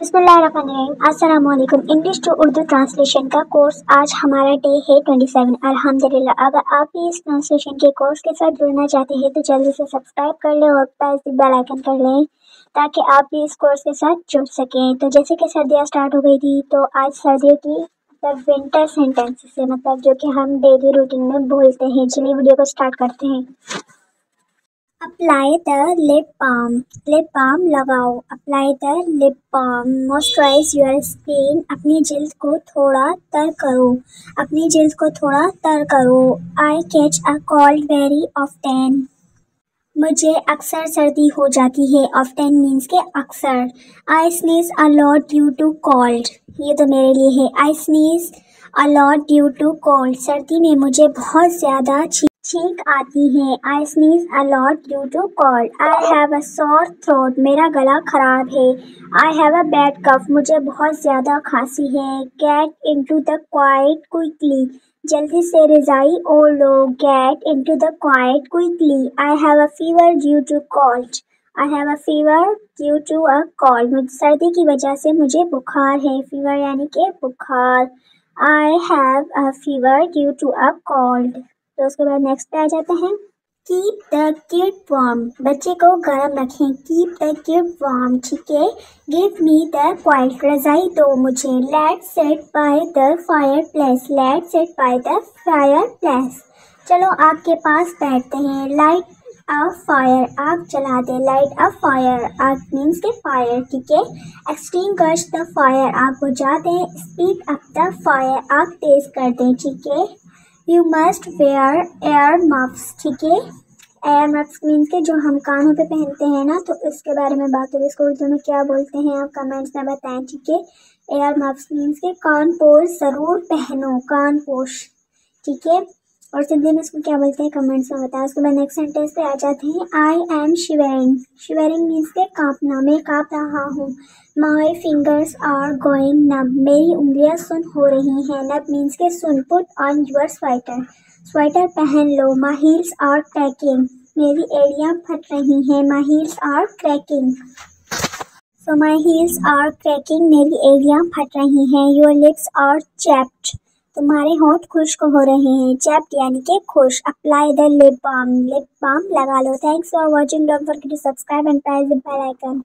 बिस्मिल्लाहिर्रहमानिर्रहीम। अस्सलाम वालेकुम। इंग्लिश टू उर्दू ट्रांसलेशन का कोर्स आज हमारा डे है 27। अल्हम्दुलिल्लाह। अगर आप भी इस ट्रांसलेशन के कोर्स के साथ जुड़ना चाहते हैं तो जल्दी से सब्सक्राइब कर लें और प्रेस द बेल आइकन कर लें ताकि आप भी इस कोर्स के साथ जुड़ सकें। तो जैसे कि सर्दियाँ स्टार्ट हो गई थी तो आज सर्दियों की विंटर सेंटेंसेस से जो कि हम डेली रूटीन में बोलते हैं। चलिए वीडियो को स्टार्ट करते हैं। अप्लाई द लिप बाम लगाओ। Apply the lip balm. Moisturise your skin, अपनी जिल्द को थोड़ा तर करो। अपनी जिल्द को थोड़ा तर करो। I catch a cold very often. मुझे अक्सर सर्दी हो जाती है। ऑफ्टन मीन्स के अक्सर। I sneeze a lot due to cold. ये तो मेरे लिए है। I sneeze a lot due to cold. सर्दी में मुझे बहुत ज़्यादा छींक आती है। I sneeze a lot due to cold. I have a sore throat. मेरा गला खराब है। I have a bad cough. मुझे बहुत ज़्यादा खांसी है। Get into the quilt quickly. जल्दी से रज़ाई ओढ़ लो। Get into the quilt quickly. I have a fever due to cold. I have a fever due to a cold. सर्दी की वजह से मुझे बुखार है। फीवर यानी कि बुखार। I have a fever due to a cold. तो उसके बाद नेक्स्ट पे आ जाते हैं। Keep the kid warm. बच्चे को गर्म रखें। Keep the kid warm. ठीक है। Give me the quilt. रज़ाई दो मुझे। Let's sit by the fireplace. Let's sit by the fireplace. चलो आग के पास बैठते हैं। Light a fire. आग जला दे। Light a fire. आग मीन्स के फायर। ठीक है। Extinguish the fire. आग बुझा दें। Speed up the fire. आग तेज कर दें। ठीक है। You must where air muffs. ठीक है। एयर मफ्स मीन्स के जो हम कानों पे पहनते हैं ना, तो इसके बारे में बात करें। इसको उर्दू में क्या बोलते हैं आप कमेंट्स में बताएं। ठीक है। एयर मफ्स मीन्स के कान पोश ज़रूर पहनो। कान पोश। ठीक है। और सिंधी में इसको क्या बोलते हैं कमेंट्स में बताएं। उसके बाद नेक्स्ट सेंटेंस पे आ जाते हैं। I am shivering. Shivering means के कांपना। मैं कांप रहा हूँ। माई फिंगर्स आर गोइंग नब। मेरी उंगलियां सुन हो रही हैं। नब मीन्स के सुन। Put on your sweater. Sweater पहन लो। My heels are cracking. मेरी एड़ियां फट रही हैं। My heels are cracking. So my heels are cracking. मेरी एड़ियां फट रही हैं। Your lips are chapped. तुम्हारे होंठ खुश्क हो रहे हैं। चैप्ड यानी कि खुश। Apply the lip balm. Lip balm लगा लो। Thanks for watching. Don't forget to subscribe and press the bell icon.